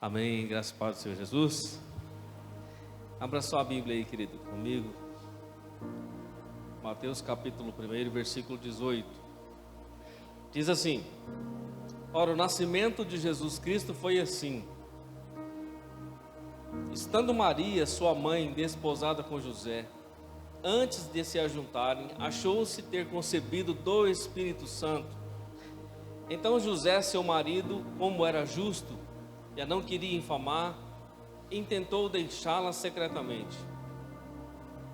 Amém, graças a Deus do Senhor Jesus. Abra sua Bíblia aí, querido, comigo. Mateus capítulo 1, versículo 18. Diz assim: Ora, o nascimento de Jesus Cristo foi assim. Estando Maria, sua mãe, desposada com José, antes de se ajuntarem, achou-se ter concebido do Espírito Santo. Então José, seu marido, como era justo, e a não queria infamar, intentou deixá-la secretamente.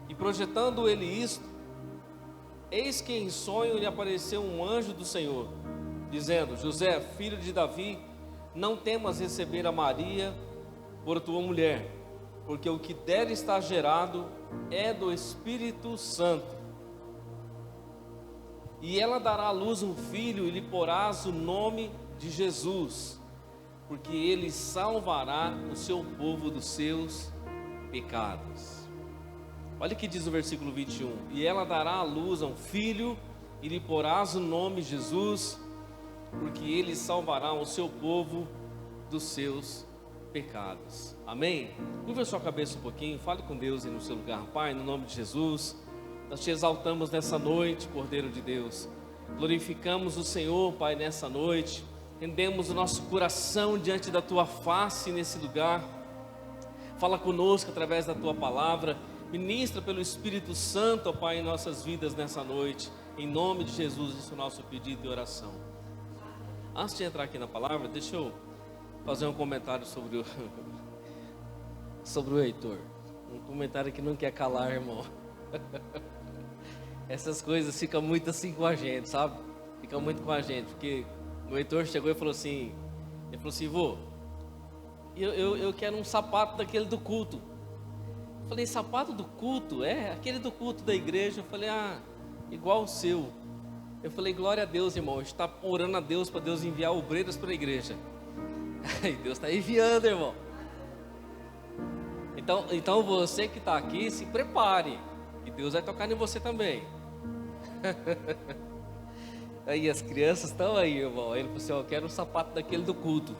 E projetando ele isto, eis que em sonho lhe apareceu um anjo do Senhor, dizendo: José, filho de Davi, não temas receber a Maria por tua mulher, porque o que dela está gerado é do Espírito Santo. E ela dará à luz um filho, e lhe porás o nome de Jesus, porque ele salvará o seu povo dos seus pecados. Olha o que diz o versículo 21. E ela dará à luz a um filho, e lhe porás o nome Jesus, porque ele salvará o seu povo dos seus pecados. Amém? Curva a sua cabeça um pouquinho, fale com Deus aí no seu lugar. Pai, no nome de Jesus, nós te exaltamos nessa noite, Cordeiro de Deus. Glorificamos o Senhor, Pai, nessa noite. Rendemos o nosso coração diante da tua face nesse lugar. Fala conosco através da tua palavra. Ministra pelo Espírito Santo, ó Pai, em nossas vidas nessa noite. Em nome de Jesus, esse é o nosso pedido e oração. Antes de entrar aqui na palavra, deixa eu fazer um comentário sobre o Heitor. Um comentário que não quer calar, irmão. Essas coisas ficam muito assim com a gente, sabe? Ficam muito com a gente, porque o Heitor chegou e falou assim, vô, eu quero um sapato daquele do culto. Eu falei, sapato do culto? É, aquele do culto da igreja. Eu falei, igual o seu. Eu falei, glória a Deus, irmão, a gente está orando a Deus para Deus enviar obreiros para a igreja. E Deus está enviando, irmão. Então você que está aqui, se prepare, que Deus vai tocar em você também. Aí as crianças estão aí, irmão. Ele falou assim, eu quero um sapato daquele do culto.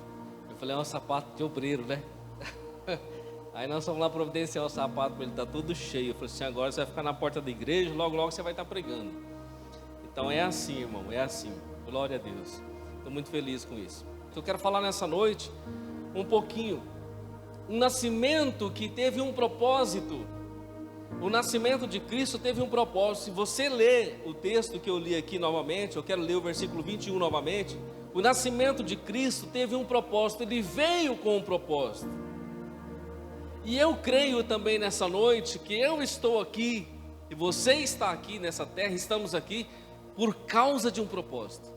Eu falei, é um sapato de obreiro, né? Aí nós vamos lá providenciar o sapato para ele, tá todo cheio. Eu falei assim, agora você vai ficar na porta da igreja, logo você vai estar pregando. Então é assim, irmão, é assim. Glória a Deus. Estou muito feliz com isso. Eu quero falar nessa noite um pouquinho. Um nascimento que teve um propósito. O nascimento de Cristo teve um propósito. Se você ler o texto que eu li aqui novamente, eu quero ler o versículo 21 novamente. O nascimento de Cristo teve um propósito, ele veio com um propósito. E eu creio também nessa noite que eu estou aqui, e você está aqui nessa terra, estamos aqui por causa de um propósito.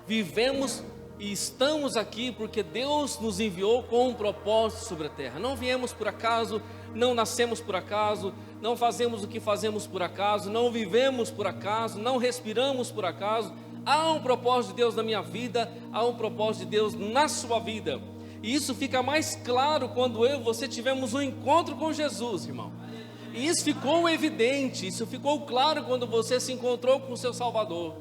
Vivemos e estamos aqui porque Deus nos enviou com um propósito sobre a terra. Não viemos por acaso, não nascemos por acaso, não fazemos o que fazemos por acaso, não vivemos por acaso, não respiramos por acaso. Há um propósito de Deus na minha vida, há um propósito de Deus na sua vida. E isso fica mais claro quando eu e você tivemos um encontro com Jesus, irmão. E isso ficou evidente, isso ficou claro quando você se encontrou com o seu Salvador.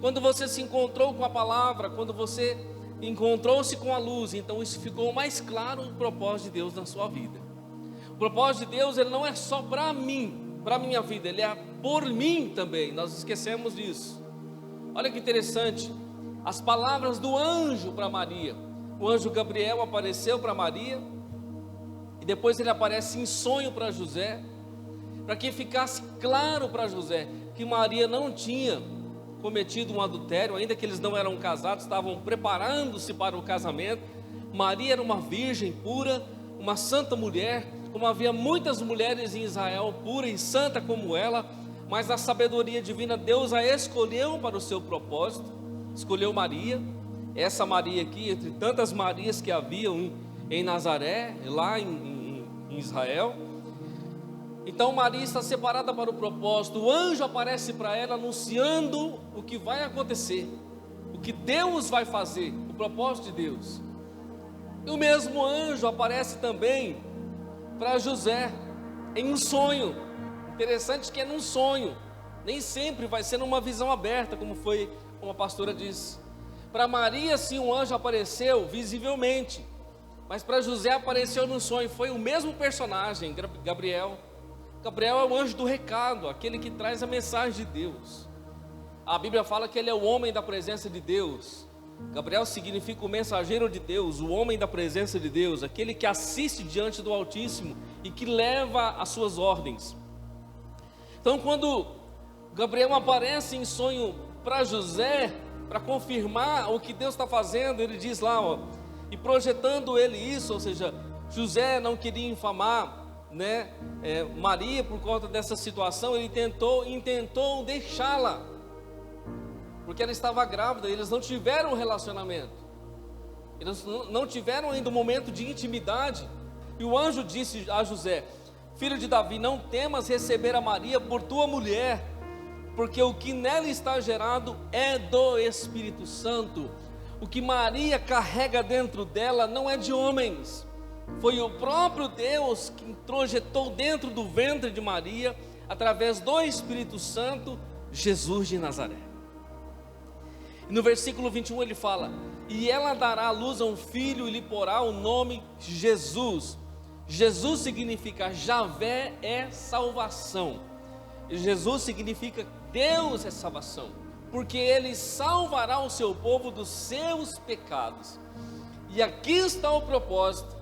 Quando você se encontrou com a palavra, quando você encontrou-se com a luz. Então isso ficou mais claro, o propósito de Deus na sua vida. O propósito de Deus, ele não é só para mim, para a minha vida, ele é por mim também. Nós esquecemos disso. Olha que interessante, as palavras do anjo para Maria. O anjo Gabriel apareceu para Maria, e depois ele aparece em sonho para José, para que ficasse claro para José que Maria não tinha cometido um adultério, ainda que eles não eram casados, estavam preparando-se para o casamento. Maria era uma virgem pura, uma santa mulher, como havia muitas mulheres em Israel, pura e santa como ela, mas na sabedoria divina, Deus a escolheu para o seu propósito, escolheu Maria, essa Maria aqui, entre tantas Marias que haviam em Nazaré, lá em Israel. Então Maria está separada para o propósito. O anjo aparece para ela anunciando o que vai acontecer, o que Deus vai fazer, o propósito de Deus. E o mesmo anjo aparece também para José em um sonho. Interessante que é num sonho, nem sempre vai ser numa visão aberta, como a pastora disse. Para Maria, sim, um anjo apareceu visivelmente. Mas para José apareceu no sonho, foi o mesmo personagem, Gabriel. Gabriel é o anjo do recado, aquele que traz a mensagem de Deus. A Bíblia fala que ele é o homem da presença de Deus. Gabriel significa o mensageiro de Deus, o homem da presença de Deus, aquele que assiste diante do Altíssimo e que leva as suas ordens. Então, quando Gabriel aparece em sonho para José, para confirmar o que Deus está fazendo, ele diz lá, ó, e projetando ele isso, ou seja, José não queria infamar, né, Maria por conta dessa situação, ele intentou deixá-la, porque ela estava grávida, eles não tiveram um relacionamento, eles não tiveram ainda um momento de intimidade, e o anjo disse a José: filho de Davi, não temas receber a Maria por tua mulher, porque o que nela está gerado é do Espírito Santo. O que Maria carrega dentro dela não é de homens, foi o próprio Deus que introjetou dentro do ventre de Maria, através do Espírito Santo, Jesus de Nazaré. E no versículo 21 ele fala: e ela dará à luz a um filho e lhe porá o nome Jesus. Jesus significa Javé é salvação. Jesus significa Deus é salvação, porque Ele salvará o seu povo dos seus pecados. E aqui está o propósito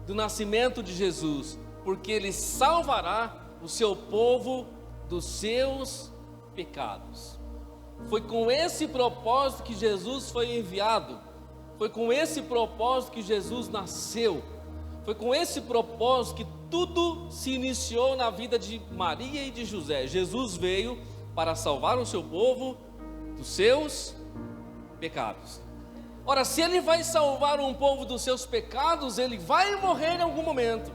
do nascimento de Jesus, porque Ele salvará o seu povo dos seus pecados. Foi com esse propósito que Jesus foi enviado, foi com esse propósito que Jesus nasceu, foi com esse propósito que tudo se iniciou na vida de Maria e de José. Jesus veio para salvar o seu povo dos seus pecados. Ora, se Ele vai salvar um povo dos seus pecados, Ele vai morrer em algum momento.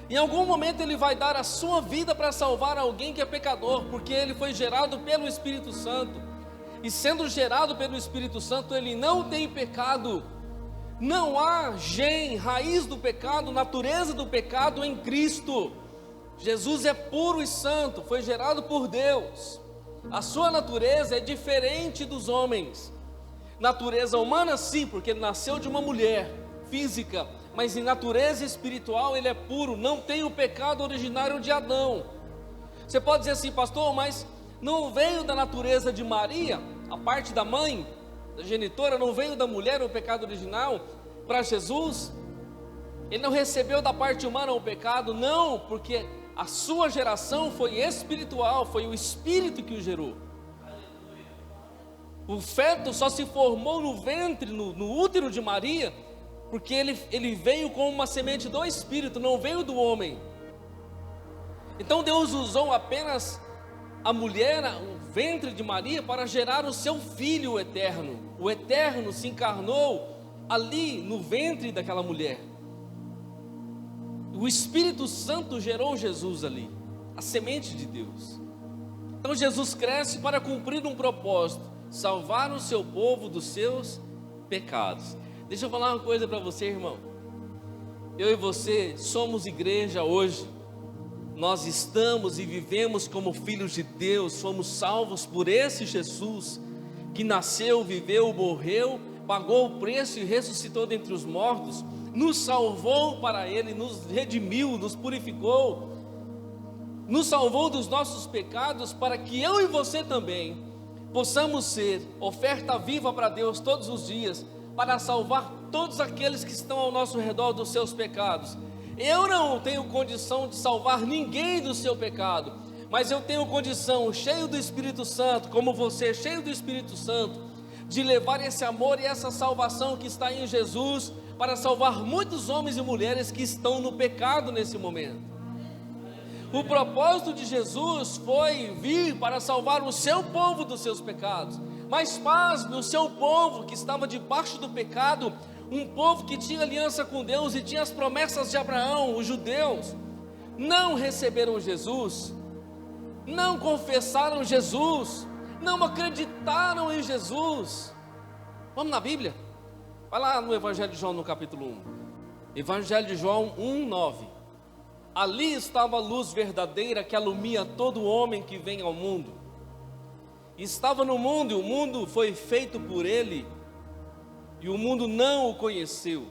Em algum momento Ele vai dar a sua vida para salvar alguém que é pecador, porque Ele foi gerado pelo Espírito Santo. E sendo gerado pelo Espírito Santo, Ele não tem pecado. Não há gene, raiz do pecado, natureza do pecado em Cristo. Jesus é puro e santo, foi gerado por Deus. A sua natureza é diferente dos homens. Natureza humana sim, porque ele nasceu de uma mulher física, mas em natureza espiritual ele é puro, não tem o pecado originário de Adão. Você pode dizer assim: pastor, mas não veio da natureza de Maria, a parte da mãe, da genitora, não veio da mulher o pecado original para Jesus? Ele não recebeu da parte humana o pecado? Não, porque a sua geração foi espiritual, foi o Espírito que o gerou. O feto só se formou no ventre, no útero de Maria, porque ele veio como uma semente do Espírito, não veio do homem. Então Deus usou apenas a mulher, o ventre de Maria, para gerar o seu filho eterno. O eterno se encarnou ali no ventre daquela mulher. O Espírito Santo gerou Jesus ali, a semente de Deus. Então Jesus cresce para cumprir um propósito: salvar o seu povo dos seus pecados. Deixa eu falar uma coisa para você, irmão. Eu e você somos igreja hoje. Nós estamos e vivemos como filhos de Deus, fomos salvos por esse Jesus que nasceu, viveu, morreu, pagou o preço e ressuscitou dentre os mortos, nos salvou para Ele, nos redimiu, nos purificou, nos salvou dos nossos pecados, para que eu e você também possamos ser oferta viva para Deus todos os dias, para salvar todos aqueles que estão ao nosso redor dos seus pecados. Eu não tenho condição de salvar ninguém do seu pecado, mas eu tenho condição, cheio do Espírito Santo, como você, cheio do Espírito Santo, de levar esse amor e essa salvação que está em Jesus, para salvar muitos homens e mulheres que estão no pecado nesse momento. O propósito de Jesus foi vir para salvar o seu povo dos seus pecados, mas pasme, o seu povo que estava debaixo do pecado, um povo que tinha aliança com Deus e tinha as promessas de Abraão, os judeus, não receberam Jesus, não confessaram Jesus, não acreditaram em Jesus. Vamos na Bíblia? Vai lá no Evangelho de João, no capítulo 1. Evangelho de João 1:9. Ali estava a luz verdadeira que alumia todo homem que vem ao mundo. Estava no mundo e o mundo foi feito por ele, e o mundo não o conheceu.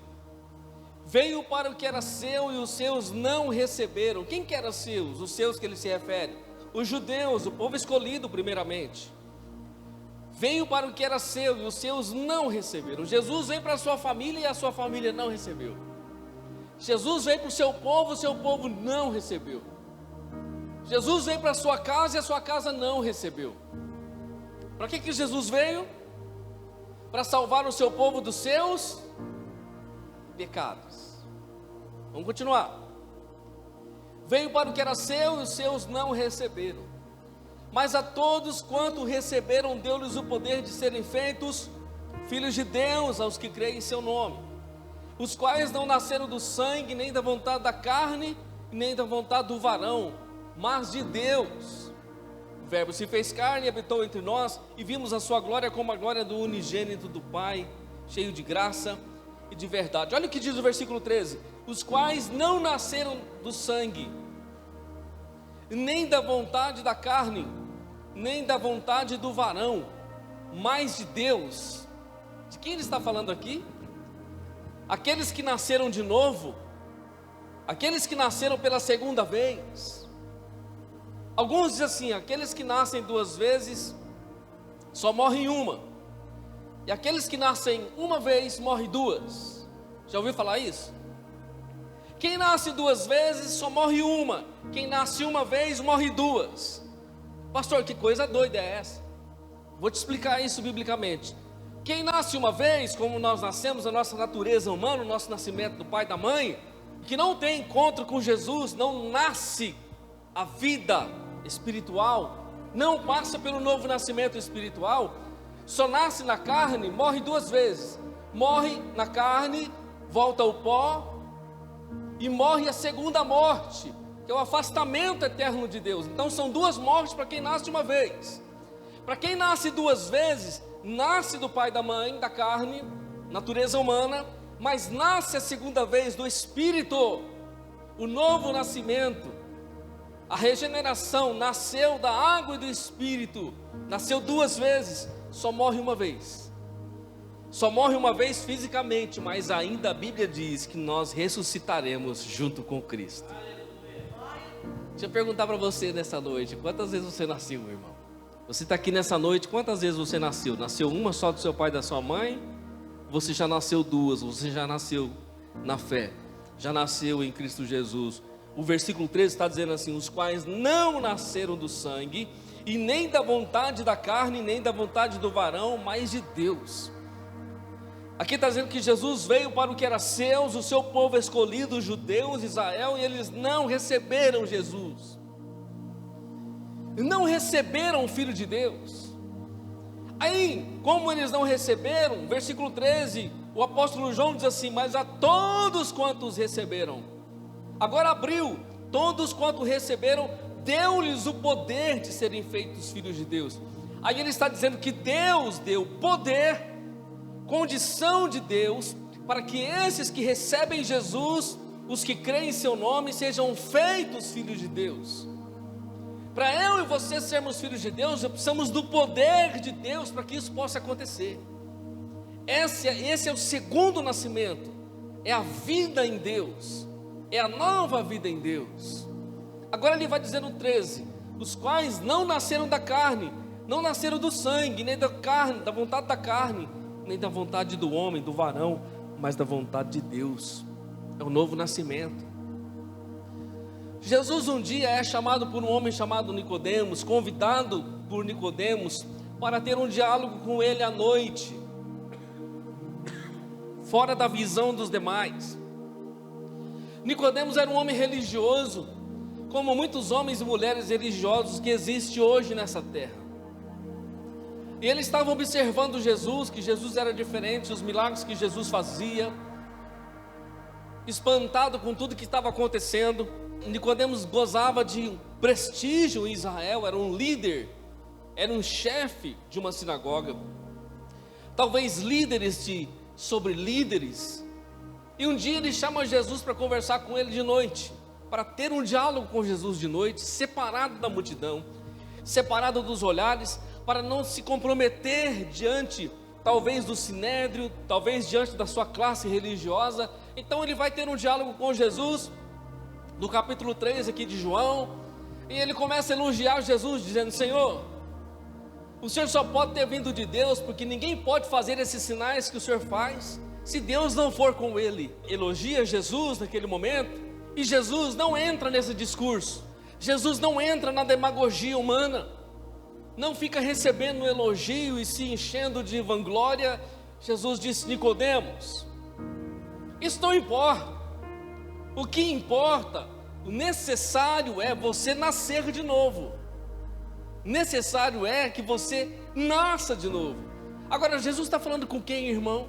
Veio para o que era seu e os seus não receberam. Quem que era seus? Os seus que ele se refere? Os judeus, o povo escolhido primeiramente. Veio para o que era seu e os seus não receberam. Jesus veio para a sua família e a sua família não recebeu. Jesus veio para o seu povo não recebeu. Jesus veio para a sua casa e a sua casa não recebeu. Para que Jesus veio? Para salvar o seu povo dos seus pecados. Vamos continuar. Veio para o que era seu e os seus não receberam. Mas a todos quanto receberam, deu-lhes o poder de serem feitos filhos de Deus, aos que creem em seu nome, os quais não nasceram do sangue, nem da vontade da carne, nem da vontade do varão, mas de Deus. O Verbo se fez carne e habitou entre nós, e vimos a sua glória como a glória do unigênito do Pai, cheio de graça e de verdade. Olha o que diz o versículo 13: os quais não nasceram do sangue, nem da vontade da carne, nem da vontade do varão, mas de Deus. De quem ele está falando aqui? Aqueles que nasceram de novo, aqueles que nasceram pela segunda vez. Alguns dizem assim: aqueles que nascem duas vezes só morrem uma, e aqueles que nascem uma vez morrem duas. Já ouviu falar isso? Quem nasce duas vezes só morre uma, quem nasce uma vez morre duas. Pastor, que coisa doida é essa? Vou te explicar isso biblicamente. Quem nasce uma vez, como nós nascemos, a nossa natureza humana, o nosso nascimento do pai e da mãe, que não tem encontro com Jesus, não nasce a vida espiritual, não passa pelo novo nascimento espiritual, só nasce na carne, morre duas vezes. Morre na carne, volta ao pó, e morre a segunda morte, que é o afastamento eterno de Deus. Então são duas mortes para quem nasce uma vez. Para quem nasce duas vezes, nasce do pai e da mãe, da carne, natureza humana, mas nasce a segunda vez do Espírito, o novo nascimento, a regeneração, nasceu da água e do Espírito, nasceu duas vezes, só morre uma vez. Só morre uma vez fisicamente, mas ainda a Bíblia diz que nós ressuscitaremos junto com Cristo. Deixa eu perguntar para você nessa noite: quantas vezes você nasceu, meu irmão? Você está aqui nessa noite, quantas vezes você nasceu? Nasceu uma só do seu pai e da sua mãe? Você já nasceu duas, você já nasceu na fé, já nasceu em Cristo Jesus. O versículo 13 está dizendo assim: os quais não nasceram do sangue, e nem da vontade da carne, nem da vontade do varão, mas de Deus. Aqui está dizendo que Jesus veio para o que era seus, o seu povo escolhido, os judeus, Israel, e eles não receberam Jesus, não receberam o Filho de Deus. Aí, como eles não receberam, versículo 13, o apóstolo João diz assim: mas a todos quantos receberam, agora abriu, todos quantos receberam, deu-lhes o poder de serem feitos filhos de Deus. Aí ele está dizendo que Deus deu poder, condição de Deus, para que esses que recebem Jesus, os que creem em seu nome, sejam feitos filhos de Deus. Para eu e você sermos filhos de Deus, precisamos do poder de Deus para que isso possa acontecer. Esse é o segundo nascimento, é a vida em Deus, é a nova vida em Deus. Agora ele vai dizer no 13: os quais não nasceram da carne, não nasceram do sangue, nem da carne, da vontade da carne, nem da vontade do homem, do varão, mas da vontade de Deus. É o novo nascimento. Jesus um dia é chamado por um homem chamado Nicodemos, convidado por Nicodemos para ter um diálogo com ele à noite, fora da visão dos demais. Nicodemos era um homem religioso, como muitos homens e mulheres religiosos que existem hoje nessa terra. E ele estava observando Jesus, que Jesus era diferente, os milagres que Jesus fazia, espantado com tudo que estava acontecendo. Nicodemos gozava de prestígio em Israel, era um líder, era um chefe de uma sinagoga, talvez líderes sobre líderes. E um dia ele chama Jesus para conversar com ele de noite, para ter um diálogo com Jesus de noite, separado da multidão, separado dos olhares, para não se comprometer diante, talvez do sinédrio, talvez diante da sua classe religiosa, Então ele vai ter um diálogo com Jesus, no capítulo 3 aqui de João, e ele começa a elogiar Jesus, dizendo: Senhor, o Senhor só pode ter vindo de Deus, porque ninguém pode fazer esses sinais que o Senhor faz, se Deus não for com ele. Elogia Jesus naquele momento, e Jesus não entra nesse discurso, Jesus não entra na demagogia humana, não fica recebendo um elogio e se enchendo de vanglória. Jesus disse: Nicodemos, isso não importa, o que importa, o necessário é você nascer de novo, necessário é que você nasça de novo. Agora, Jesus está falando com quem, irmão?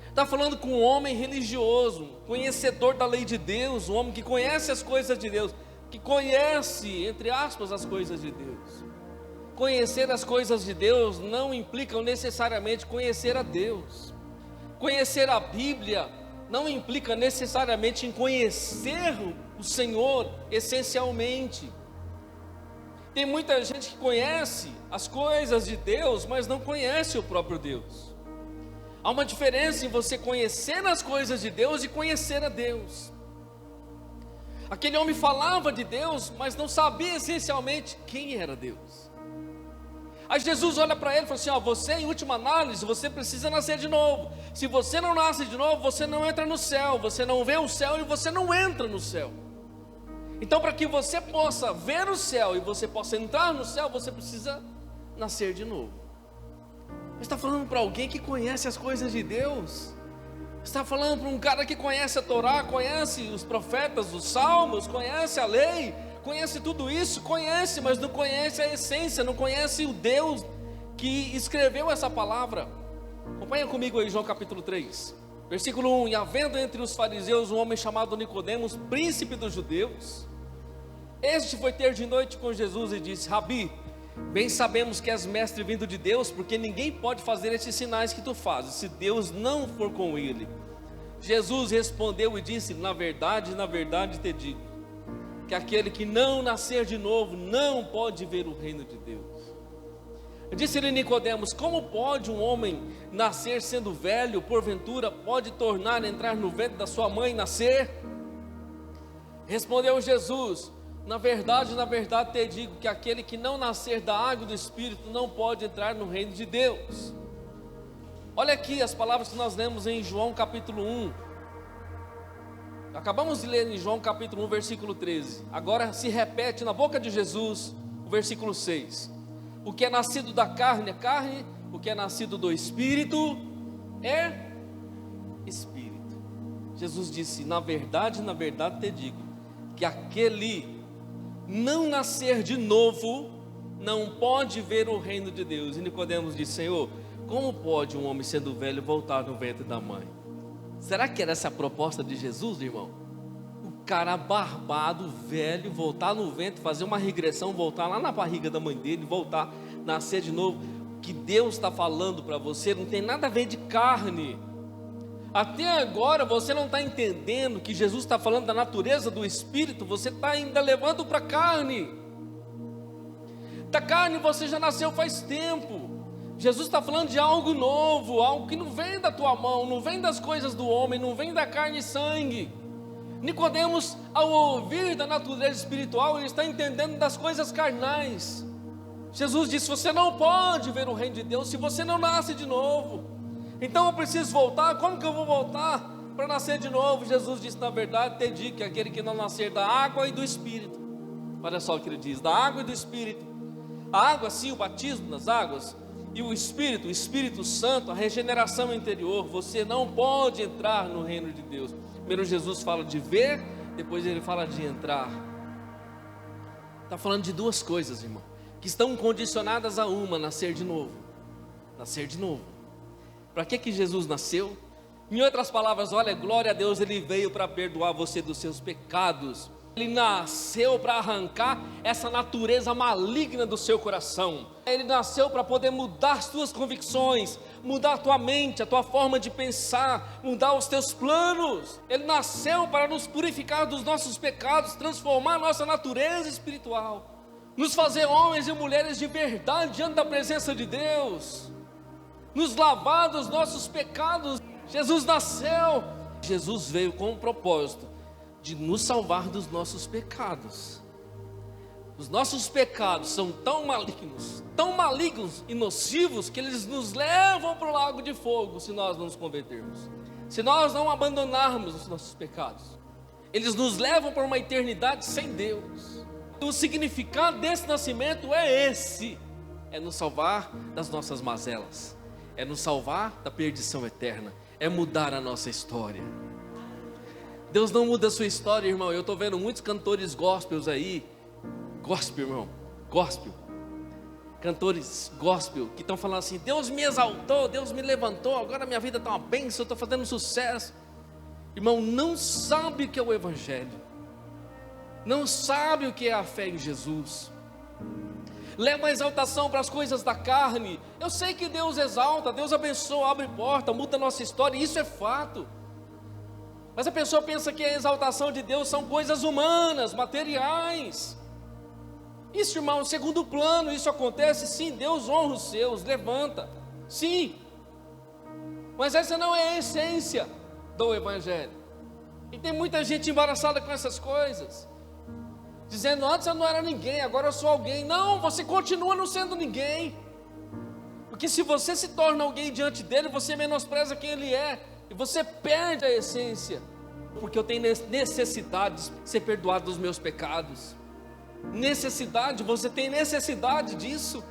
Está falando com um homem religioso, conhecedor da lei de Deus, um homem que conhece as coisas de Deus, que conhece, entre aspas, as coisas de Deus. Conhecer as coisas de Deus não implica necessariamente conhecer a Deus. Conhecer a Bíblia não implica necessariamente em conhecer o Senhor essencialmente. Tem muita gente que conhece as coisas de Deus, mas não conhece o próprio Deus. Há uma diferença em você conhecer as coisas de Deus e conhecer a Deus. Aquele homem falava de Deus, mas não sabia essencialmente quem era Deus. Aí Jesus olha para ele e fala assim: você, em última análise, você precisa nascer de novo. Se você não nasce de novo, você não entra no céu, você não vê o céu e você não entra no céu. Então, para que você possa ver o céu e você possa entrar no céu, você precisa nascer de novo. Você está falando para alguém que conhece as coisas de Deus. Você está falando para um cara que conhece a Torá, conhece os profetas, os salmos, conhece a lei, conhece tudo isso, conhece, mas não conhece a essência, não conhece o Deus que escreveu essa palavra. Acompanha comigo aí João capítulo 3, versículo 1. E havendo entre os fariseus um homem chamado Nicodemos, príncipe dos judeus, este foi ter de noite com Jesus e disse: Rabi, bem sabemos que és mestre vindo de Deus, porque ninguém pode fazer esses sinais que tu fazes, se Deus não for com ele. Jesus respondeu e disse: na verdade te digo, que aquele que não nascer de novo, não pode ver o reino de Deus. Disse-lhe Nicodemos: como pode um homem nascer sendo velho? Porventura pode tornar a entrar no ventre da sua mãe e nascer? Respondeu Jesus: na verdade te digo, que aquele que não nascer da água e do Espírito, não pode entrar no reino de Deus. Olha aqui as palavras que nós lemos em João capítulo 1. Acabamos de ler em João capítulo 1, versículo 13. Agora se repete na boca de Jesus o versículo 6. O que é nascido da carne é carne, o que é nascido do Espírito é Espírito. Jesus disse: na verdade te digo, que aquele não nascer de novo, não pode ver o reino de Deus. E Nicodemos disse: Senhor, como pode um homem sendo velho voltar no ventre da mãe? Será que era essa a proposta de Jesus, irmão? O cara barbado, velho, voltar no ventre, fazer uma regressão, voltar lá na barriga da mãe dele, voltar, nascer de novo. O que Deus está falando para você não tem nada a ver de carne. Até agora você não está entendendo que Jesus está falando da natureza do Espírito, você está ainda levando para a carne. Da carne você já nasceu faz tempo. Jesus está falando de algo novo, algo que não vem da tua mão, não vem das coisas do homem, não vem da carne e sangue. Nicodemos, ao ouvir da natureza espiritual, ele está entendendo das coisas carnais. Jesus disse: você não pode ver o reino de Deus se você não nasce de novo. Então eu preciso voltar. Como que eu vou voltar para nascer de novo? Jesus disse: na verdade te digo, que aquele que não nascer da água e do Espírito. Olha só o que ele diz: da água e do Espírito. A água, sim, o batismo nas águas, e o Espírito Santo, a regeneração interior. Você não pode entrar no reino de Deus. Primeiro Jesus fala de ver, depois ele fala de entrar. Está falando de duas coisas, irmão, que estão condicionadas a uma: nascer de novo. Nascer de novo. Para que Jesus nasceu? Em outras palavras, olha, glória a Deus, Ele veio para perdoar você dos seus pecados. Ele nasceu para arrancar essa natureza maligna do seu coração. Ele nasceu para poder mudar as tuas convicções, mudar a tua mente, a tua forma de pensar, mudar os teus planos. Ele nasceu para nos purificar dos nossos pecados, transformar a nossa natureza espiritual, nos fazer homens e mulheres de verdade diante da presença de Deus, nos lavar dos nossos pecados. Jesus nasceu Jesus veio com o propósito de nos salvar dos nossos pecados. Os nossos pecados são tão malignos e nocivos, que eles nos levam para o lago de fogo se nós não nos convertermos. Se nós não abandonarmos os nossos pecados, eles nos levam para uma eternidade sem Deus. O significado desse nascimento é esse: é nos salvar das nossas mazelas, é nos salvar da perdição eterna, é mudar a nossa história. Deus não muda a sua história, irmão. Eu estou vendo muitos cantores gospels aí, gospel, irmão, gospel, cantores gospel, que estão falando assim: Deus me exaltou, Deus me levantou, agora minha vida está uma bênção, eu estou fazendo sucesso. Irmão, não sabe o que é o Evangelho, não sabe o que é a fé em Jesus. Leva a exaltação para as coisas da carne. Eu sei que Deus exalta, Deus abençoa, abre porta, muda a nossa história, isso é fato. Mas a pessoa pensa que a exaltação de Deus são coisas humanas, materiais. Isso, irmão, em segundo plano. Isso acontece, sim, Deus honra os seus, levanta, sim. Mas essa não é a essência do Evangelho. E tem muita gente embaraçada com essas coisas, dizendo: antes eu não era ninguém, agora eu sou alguém. Não, você continua não sendo ninguém. Porque se você se torna alguém diante dele, você menospreza quem ele é, e você perde a essência. Porque eu tenho necessidade de ser perdoado dos meus pecados. Necessidade, você tem necessidade disso,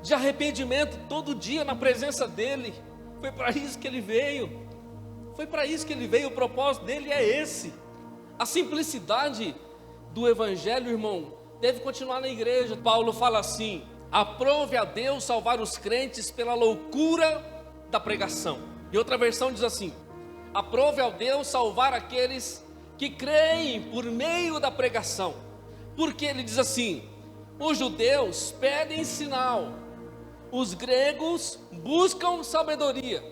de arrependimento todo dia na presença dele. Foi para isso que ele veio, foi para isso que ele veio. O propósito dele é esse. A simplicidade do Evangelho, irmão, deve continuar na igreja. Paulo fala assim: aprove a Deus salvar os crentes pela loucura da pregação. E outra versão diz assim: aprove a Deus salvar aqueles que creem por meio da pregação. Porque ele diz assim: os judeus pedem sinal, os gregos buscam sabedoria.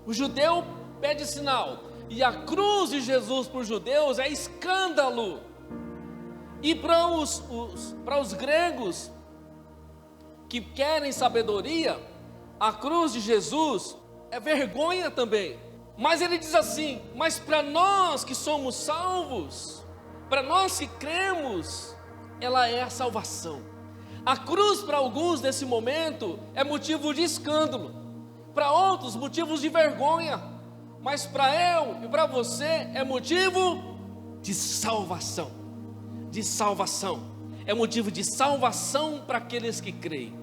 O judeu pede sinal, e a cruz de Jesus para os judeus é escândalo. E para os gregos que querem sabedoria, a cruz de Jesus é vergonha também. Mas ele diz assim: mas para nós que somos salvos, para nós que cremos, ela é a salvação. A cruz para alguns nesse momento é motivo de escândalo, para outros motivos de vergonha, mas para eu e para você é motivo de salvação. De salvação, é motivo de salvação para aqueles que creem.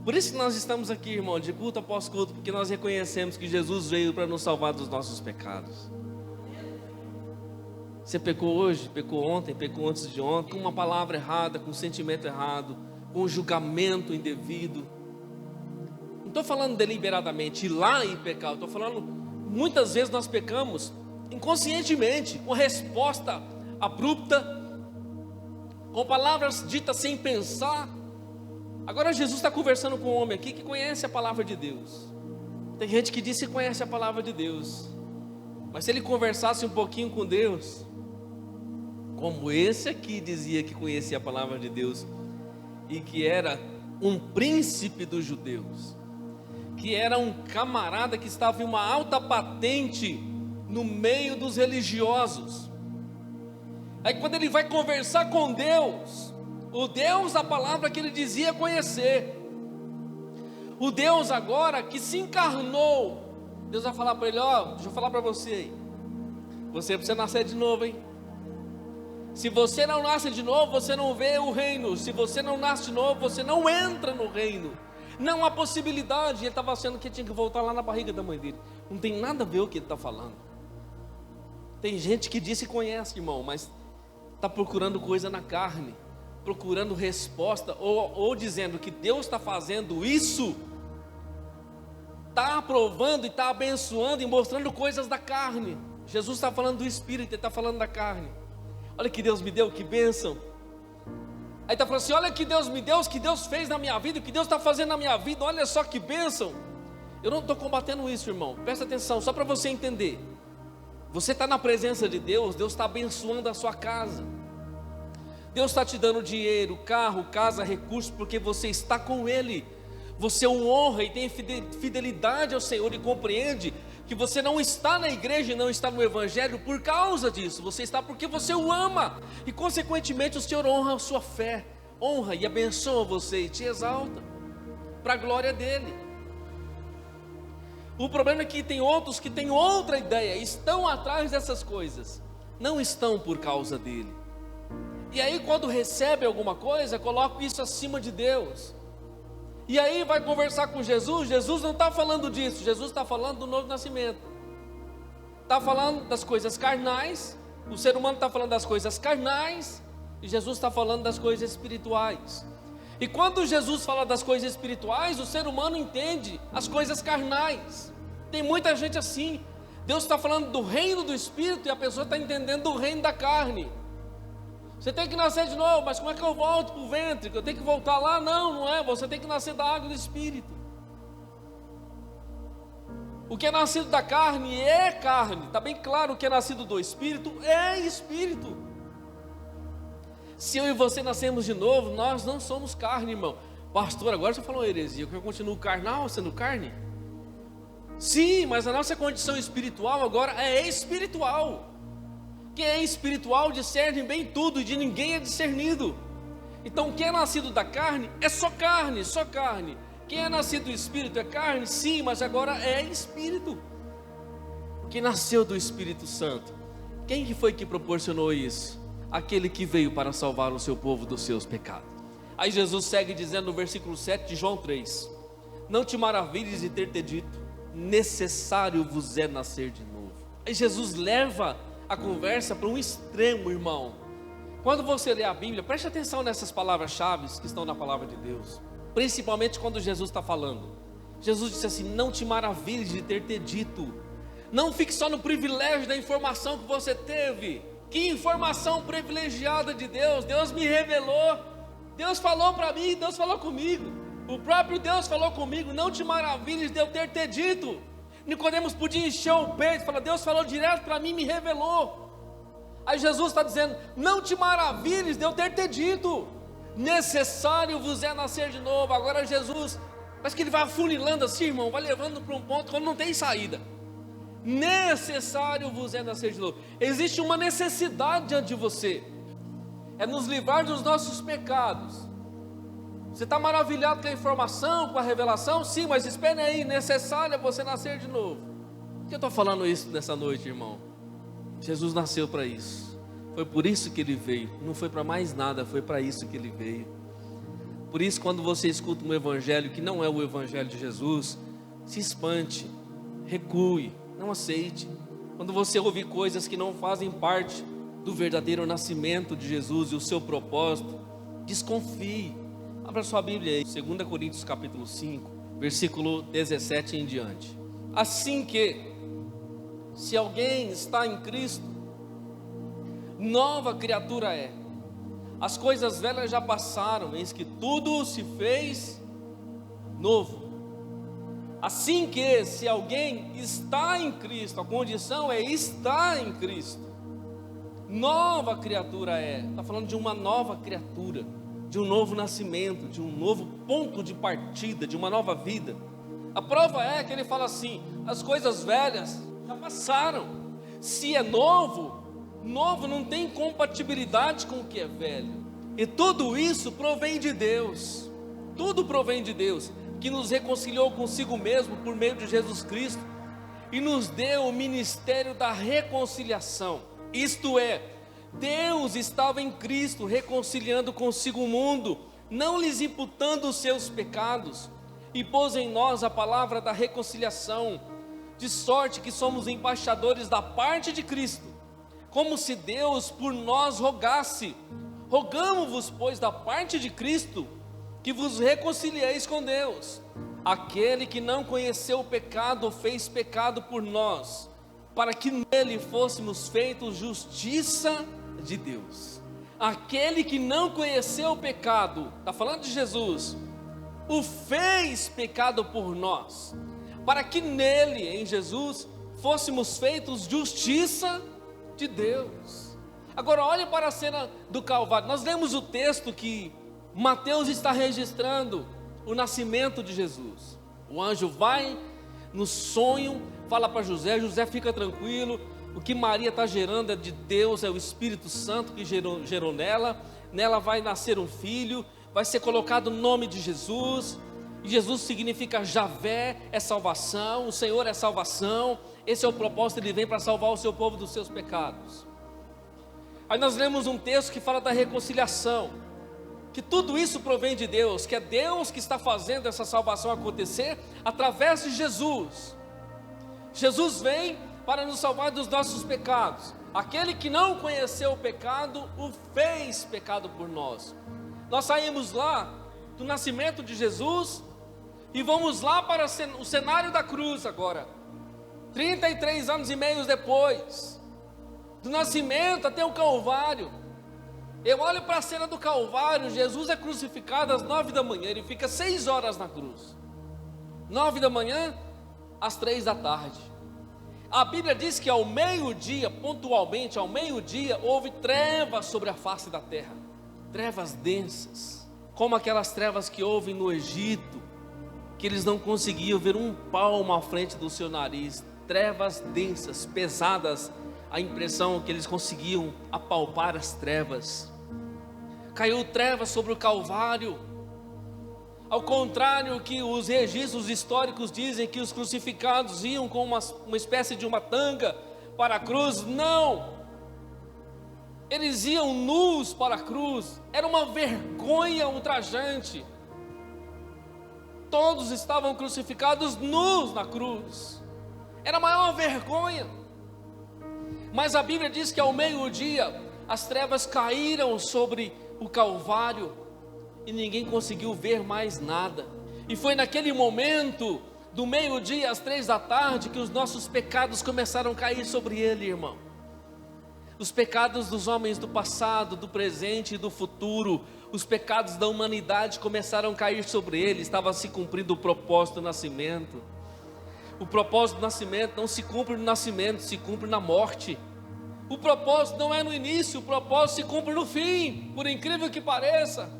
Por isso que nós estamos aqui, irmão, de culto após culto, porque nós reconhecemos que Jesus veio para nos salvar dos nossos pecados. Você pecou hoje, pecou ontem, pecou antes de ontem, com uma palavra errada, com um sentimento errado, com um julgamento indevido. Não estou falando deliberadamente ir lá e pecar, estou falando, muitas vezes nós pecamos inconscientemente, com resposta abrupta, com palavras ditas sem pensar. Agora Jesus está conversando com um homem aqui que conhece a palavra de Deus. Tem gente que diz que conhece a palavra de Deus, mas se ele conversasse um pouquinho com Deus, como esse aqui dizia que conhecia a palavra de Deus, e que era um príncipe dos judeus, que era um camarada que estava em uma alta patente no meio dos religiosos. Aí quando ele vai conversar com Deus, o Deus da palavra que ele dizia conhecer, o Deus agora que se encarnou, Deus vai falar para ele: ó, deixa eu falar para você aí, você precisa nascer de novo, hein? Se você não nasce de novo, você não vê o reino. Se você não nasce de novo, você não entra no reino. Não há possibilidade. Ele estava achando que tinha que voltar lá na barriga da mãe dele. Não tem nada a ver o que ele está falando. Tem gente que diz que conhece, irmão, mas está procurando coisa na carne, procurando resposta, ou dizendo que Deus está fazendo isso, está aprovando e está abençoando e mostrando coisas da carne. Jesus está falando do Espírito, ele está falando da carne. Olha que Deus me deu, que bênção. Aí está falando assim: olha que Deus me deu, o que Deus fez na minha vida, o que Deus está fazendo na minha vida, olha só que bênção. Eu não estou combatendo isso, irmão, presta atenção, só para você entender. Você está na presença de Deus, Deus está abençoando a sua casa, Deus está te dando dinheiro, carro, casa, recursos, porque você está com Ele. Você o honra e tem fidelidade ao Senhor e compreende que você não está na igreja e não está no evangelho por causa disso. Você está porque você o ama. E consequentemente o Senhor honra a sua fé. Honra e abençoa você e te exalta para a glória dele. O problema é que tem outros que têm outra ideia, estão atrás dessas coisas, não estão por causa dele. E aí quando recebe alguma coisa, coloca isso acima de Deus. E aí vai conversar com Jesus, Jesus não está falando disso, Jesus está falando do novo nascimento. Está falando das coisas carnais, o ser humano está falando das coisas carnais, e Jesus está falando das coisas espirituais. E quando Jesus fala das coisas espirituais, o ser humano entende as coisas carnais. Tem muita gente assim. Deus está falando do reino do Espírito e a pessoa está entendendo do reino da carne. Você tem que nascer de novo, mas como é que eu volto para o ventre? Eu tenho que voltar lá? Não, não é. Você tem que nascer da água do Espírito. O que é nascido da carne é carne. Está bem claro, o que é nascido do Espírito é Espírito. Se eu e você nascemos de novo, nós não somos carne, irmão. Pastor, agora você falou heresia, que eu continuo carnal sendo carne? Sim, mas a nossa condição espiritual agora é espiritual. Quem é espiritual discerne bem tudo e de ninguém é discernido. Então quem é nascido da carne é só carne, só carne. Quem é nascido do Espírito é carne, sim, mas agora é Espírito. Quem nasceu do Espírito Santo, quem que foi que proporcionou isso? Aquele que veio para salvar o seu povo dos seus pecados. Aí Jesus segue dizendo no versículo 7 de João 3: não te maravilhes de ter te dito, necessário vos é nascer de novo. Aí Jesus leva a conversa para um extremo, irmão. Quando você lê a Bíblia, preste atenção nessas palavras-chave que estão na palavra de Deus, principalmente quando Jesus está falando. Jesus disse assim: não te maravilhes de ter te dito. Não fique só no privilégio da informação que você teve. Que informação privilegiada de Deus. Deus me revelou, Deus falou para mim, Deus falou comigo. O próprio Deus falou comigo. Não te maravilhes de eu ter te dito. Nicodemos podia encher o peito e falar: Deus falou direto para mim, me revelou. Aí Jesus está dizendo: não te maravilhes de eu ter te dito, necessário vos é nascer de novo. Agora Jesus, parece que ele vai afunilando assim, irmão, vai levando para um ponto quando não tem saída. Necessário vos é nascer de novo. Existe uma necessidade diante de você, é nos livrar dos nossos pecados. Você está maravilhado com a informação, com a revelação? Sim, mas espere aí, necessário é você nascer de novo. Por que eu estou falando isso nessa noite, irmão? Jesus nasceu para isso. Foi por isso que ele veio. Não foi para mais nada, foi para isso que ele veio. Por isso, quando você escuta um evangelho que não é o evangelho de Jesus, se espante, recue, não aceite. Quando você ouvir coisas que não fazem parte do verdadeiro nascimento de Jesus e o seu propósito, desconfie. Abra sua Bíblia aí, 2 Coríntios capítulo 5, versículo 17 em diante. Assim que, se alguém está em Cristo, nova criatura é. As coisas velhas já passaram, eis que tudo se fez novo. Assim que, se alguém está em Cristo, a condição é estar em Cristo, nova criatura é. Está falando de uma nova criatura, de um novo nascimento, de um novo ponto de partida, de uma nova vida. A prova é que ele fala assim: as coisas velhas já passaram. Se é novo, novo não tem compatibilidade com o que é velho. E tudo isso provém de Deus. Tudo provém de Deus, que nos reconciliou consigo mesmo por meio de Jesus Cristo e nos deu o ministério da reconciliação. Isto é, Deus estava em Cristo reconciliando consigo o mundo, não lhes imputando os seus pecados, e pôs em nós a palavra da reconciliação, de sorte que somos embaixadores da parte de Cristo, como se Deus por nós rogasse. Rogamo-vos, pois, da parte de Cristo, que vos reconcilieis com Deus. Aquele que não conheceu o pecado, fez pecado por nós, para que nele fôssemos feitos justiça de Deus. Aquele que não conheceu o pecado, está falando de Jesus, o fez pecado por nós, para que nele, em Jesus, fôssemos feitos justiça de Deus. Agora olhe para a cena do Calvário. Nós lemos o texto que Mateus está registrando o nascimento de Jesus. O anjo vai no sonho, fala para José: José, fica tranquilo, o que Maria está gerando é de Deus, é o Espírito Santo que gerou nela. Nela vai nascer um filho, vai ser colocado o nome de Jesus. E Jesus significa Javé, é salvação, o Senhor é salvação. Esse é o propósito, Ele vem para salvar o seu povo dos seus pecados. Aí nós lemos um texto que fala da reconciliação, que tudo isso provém de Deus, que é Deus que está fazendo essa salvação acontecer através de Jesus. Jesus vem para nos salvar dos nossos pecados. Aquele que não conheceu o pecado, o fez pecado por nós. Nós saímos lá do nascimento de Jesus e vamos lá para o cenário da cruz agora. 33 anos e meio depois, do nascimento até o Calvário. Eu olho para a cena do Calvário, Jesus é crucificado às 9 da manhã, ele fica 6 horas na cruz. 9 da manhã, às 3 da tarde. A Bíblia diz que ao meio-dia, pontualmente ao meio-dia, houve trevas sobre a face da terra. Trevas densas, como aquelas trevas que houve no Egito, que eles não conseguiam ver um palmo à frente do seu nariz. Trevas densas, pesadas, a impressão que eles conseguiam apalpar as trevas. Caiu trevas sobre o Calvário. Ao contrário que os registros históricos dizem que os crucificados iam com uma espécie de uma tanga para a cruz, não. Eles iam nus para a cruz. Era uma vergonha ultrajante. Todos estavam crucificados nus na cruz. Era a maior vergonha. Mas a Bíblia diz que ao meio-dia as trevas caíram sobre o Calvário e ninguém conseguiu ver mais nada. E foi naquele momento, do meio-dia às 3 da tarde, que os nossos pecados começaram a cair sobre ele, irmão. Os pecados dos homens do passado, do presente e do futuro, os pecados da humanidade começaram a cair sobre ele. Estava se cumprindo o propósito do nascimento. O propósito do nascimento não se cumpre no nascimento, se cumpre na morte. O propósito não é no início, o propósito se cumpre no fim, por incrível que pareça.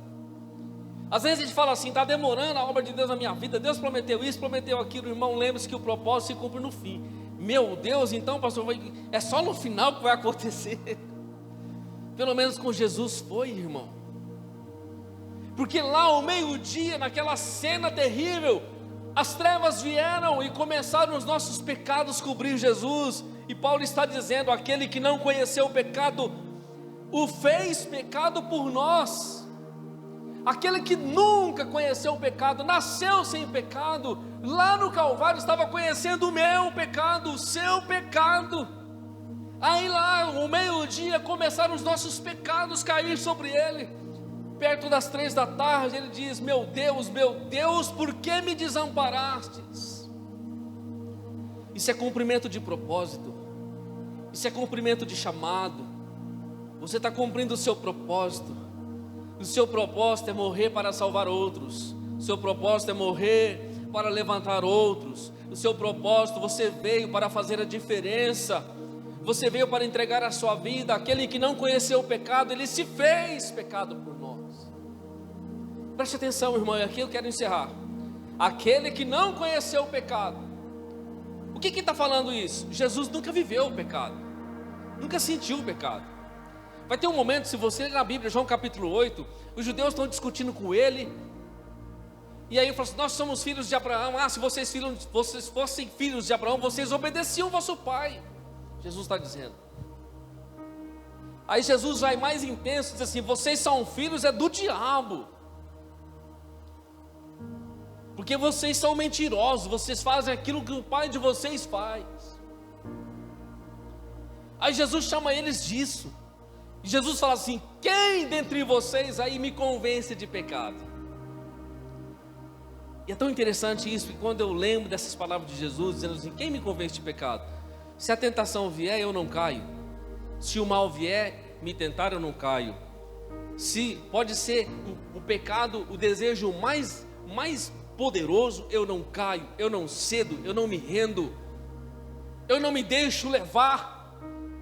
Às vezes a gente fala assim: está demorando a obra de Deus na minha vida, Deus prometeu isso, prometeu aquilo. Irmão, lembre-se que o propósito se cumpre no fim. Meu Deus, então pastor, é só no final que vai acontecer? Pelo menos com Jesus foi, irmão. Porque lá ao meio-dia, naquela cena terrível, as trevas vieram e começaram os nossos pecados cobrir Jesus. E Paulo está dizendo: aquele que não conheceu o pecado, o fez pecado por nós. Aquele que nunca conheceu o pecado, nasceu sem pecado, lá no Calvário estava conhecendo o meu pecado, o seu pecado. Aí lá, ao meio-dia, começaram os nossos pecados a cair sobre ele. Perto das 3 da tarde, ele diz: meu Deus, por que me desamparastes? Isso é cumprimento de propósito. Isso é cumprimento de chamado. Você está cumprindo o seu propósito. O seu propósito é morrer para salvar outros. O seu propósito é morrer para levantar outros. O seu propósito, você veio para fazer a diferença. Você veio para entregar a sua vida. Aquele que não conheceu o pecado, ele se fez pecado por nós. Preste atenção, irmão, e aqui eu quero encerrar. Aquele que não conheceu o pecado. O que está falando isso? Jesus nunca viveu o pecado, nunca sentiu o pecado. Vai ter um momento, se você ler na Bíblia, João capítulo 8, os judeus estão discutindo com ele. E aí ele fala assim: nós somos filhos de Abraão. Se vocês fossem filhos de Abraão, vocês obedeciam o vosso pai. Jesus está dizendo. Aí Jesus vai mais intenso, diz assim: vocês são filhos do diabo. Porque vocês são mentirosos, vocês fazem aquilo que o pai de vocês faz. Aí Jesus chama eles disso. E Jesus fala assim: quem dentre vocês aí me convence de pecado? E é tão interessante isso, que quando eu lembro dessas palavras de Jesus, dizendo assim: quem me convence de pecado? Se a tentação vier, eu não caio. Se o mal vier, me tentar, eu não caio. Se pode ser o pecado, o desejo mais poderoso, eu não caio, eu não cedo, eu não me rendo, eu não me deixo levar.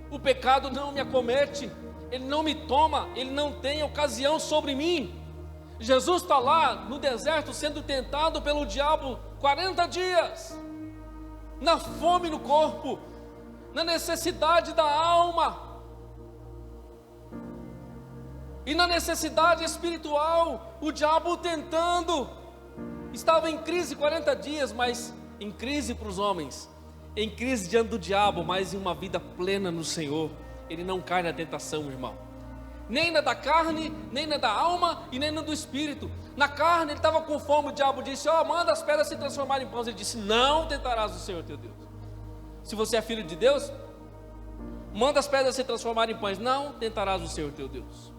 O pecado não me acomete, ele não me toma, ele não tem ocasião sobre mim. Jesus está lá no deserto sendo tentado pelo diabo 40 dias. na fome no corpo, na necessidade da alma e na necessidade espiritual. O diabo tentando, estava em crise 40 dias, mas em crise para os homens, em crise diante do diabo, mas em uma vida plena no Senhor. Ele não cai na tentação, irmão, nem na da carne, nem na da alma e nem na do espírito. Na carne ele estava com fome, o diabo disse: manda as pedras se transformarem em pães. Ele disse: não tentarás o Senhor teu Deus. Se você é filho de Deus, manda as pedras se transformarem em pães. Não tentarás o Senhor teu Deus.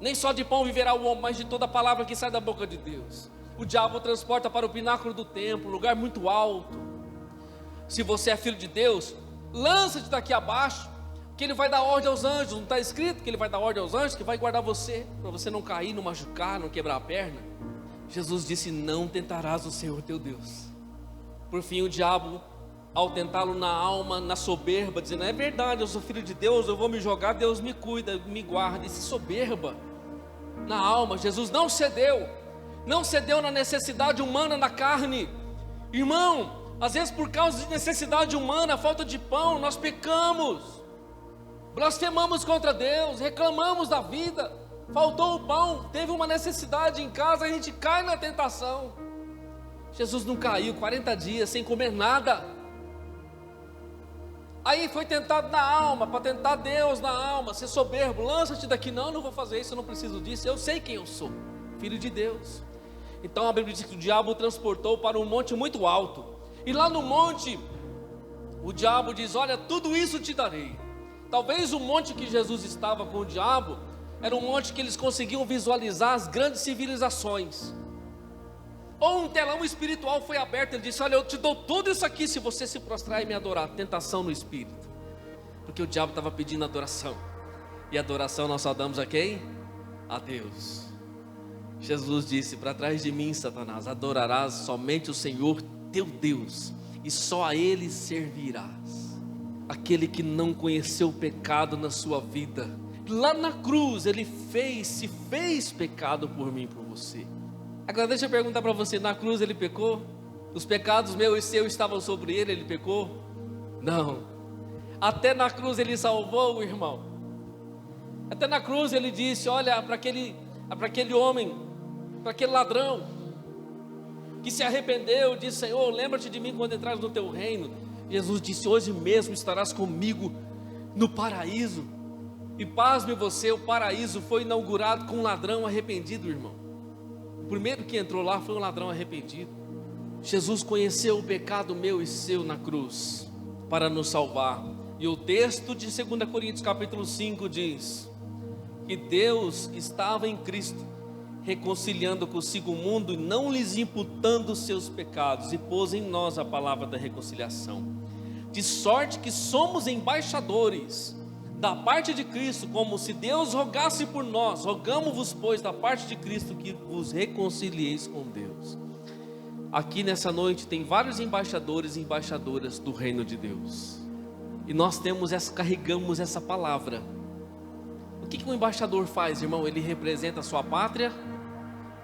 Nem só de pão viverá o homem, mas de toda palavra que sai da boca de Deus. O diabo transporta para o pináculo do templo, lugar muito alto. Se você é filho de Deus, lança-te daqui abaixo, que ele vai dar ordem aos anjos. Não está escrito que ele vai dar ordem aos anjos, que vai guardar você, para você não cair, não machucar, não quebrar a perna? Jesus disse: não tentarás o Senhor teu Deus. Por fim, o diabo, ao tentá-lo na alma, na soberba, dizendo: é verdade, eu sou filho de Deus, eu vou me jogar, Deus me cuida, me guarda. Esse soberba na alma. Jesus não cedeu, não cedeu na necessidade humana, na carne. Irmão, às vezes por causa de necessidade humana, falta de pão, nós pecamos, blasfemamos contra Deus, reclamamos da vida, faltou o pão, teve uma necessidade em casa, a gente cai na tentação. Jesus não caiu, 40 dias sem comer nada. Aí foi tentado na alma, para tentar Deus na alma, ser soberbo: lança-te daqui. Não vou fazer isso, eu não preciso disso, eu sei quem eu sou, filho de Deus. Então a Bíblia diz que o diabo o transportou para um monte muito alto, e lá no monte, o diabo diz: olha, tudo isso te darei. Talvez o monte que Jesus estava com o diabo, era um monte que eles conseguiam visualizar as grandes civilizações, ou um telão espiritual foi aberto. Ele disse: olha, eu te dou tudo isso aqui se você se prostrar e me adorar. Tentação no espírito, porque o diabo estava pedindo adoração, e adoração nós só damos a quem? A Deus. Jesus disse: para trás de mim, Satanás, adorarás somente o Senhor teu Deus, e só a Ele servirás. Aquele que não conheceu o pecado na sua vida, lá na cruz Ele se fez pecado por mim e por você. Agora deixa eu perguntar para você: na cruz Ele pecou? Os pecados meus e seus estavam sobre Ele, Ele pecou? Não. Até na cruz Ele salvou o irmão. Até na cruz Ele disse: olha, para aquele homem, para aquele ladrão que se arrependeu, disse: Senhor, lembra-te de mim quando entrares no teu reino. Jesus disse: hoje mesmo estarás comigo no paraíso. E pasme você, o paraíso foi inaugurado com um ladrão arrependido, irmão. O primeiro que entrou lá foi um ladrão arrependido. Jesus conheceu o pecado meu e seu na cruz, para nos salvar. E o texto de 2 Coríntios capítulo 5 diz que Deus estava em Cristo, reconciliando consigo o mundo e não lhes imputando os seus pecados, e pôs em nós a palavra da reconciliação. De sorte que somos embaixadores da parte de Cristo, como se Deus rogasse por nós. Rogamo-vos, pois, da parte de Cristo, que vos reconcilieis com Deus. Aqui nessa noite tem vários embaixadores e embaixadoras do reino de Deus, e nós carregamos essa palavra. O que um embaixador faz, irmão? Ele representa a sua pátria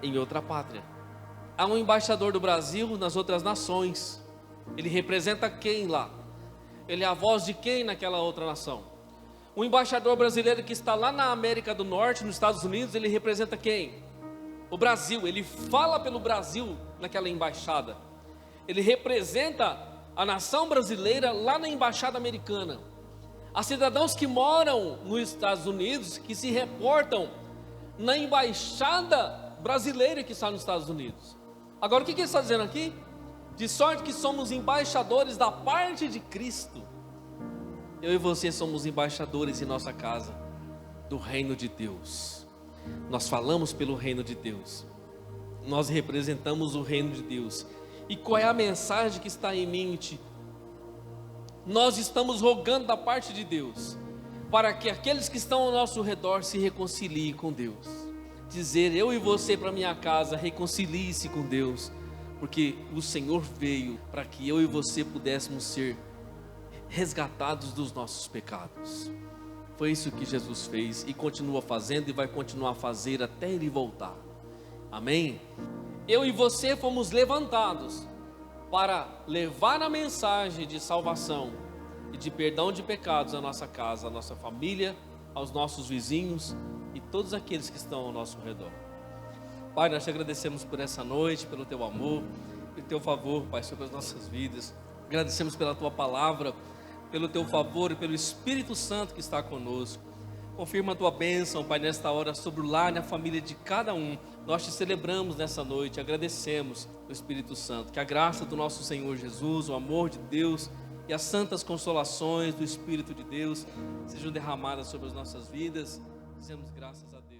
em outra pátria. Há um embaixador do Brasil nas outras nações. Ele representa quem lá? Ele é a voz de quem naquela outra nação? O embaixador brasileiro que está lá na América do Norte, nos Estados Unidos, ele representa quem? O Brasil. Ele fala pelo Brasil naquela embaixada. Ele representa a nação brasileira lá na embaixada americana. Há cidadãos que moram nos Estados Unidos, que se reportam na embaixada brasileira que está nos Estados Unidos. Agora, o que ele está dizendo aqui? De sorte que somos embaixadores da parte de Cristo. Eu e você somos embaixadores em nossa casa do reino de Deus. Nós falamos pelo reino de Deus, nós representamos o reino de Deus. E qual é a mensagem que está em mente? Nós estamos rogando da parte de Deus, para que aqueles que estão ao nosso redor se reconciliem com Deus. Dizer: eu e você para minha casa, reconcilie-se com Deus, porque o Senhor veio para que eu e você pudéssemos ser resgatados dos nossos pecados. Foi isso que Jesus fez e continua fazendo, e vai continuar a fazer até Ele voltar. Amém? Eu e você fomos levantados para levar a mensagem de salvação e de perdão de pecados à nossa casa, à nossa família, aos nossos vizinhos e todos aqueles que estão ao nosso redor. Pai, nós te agradecemos por essa noite, pelo teu amor, pelo teu favor, Pai, sobre as nossas vidas. Agradecemos pela tua palavra, pelo teu favor e pelo Espírito Santo que está conosco. Confirma a tua bênção, Pai, nesta hora sobre o lar e a família de cada um. Nós te celebramos nessa noite, agradecemos o Espírito Santo. Que a graça do nosso Senhor Jesus, o amor de Deus e as santas consolações do Espírito de Deus sejam derramadas sobre as nossas vidas. Dizemos graças a Deus.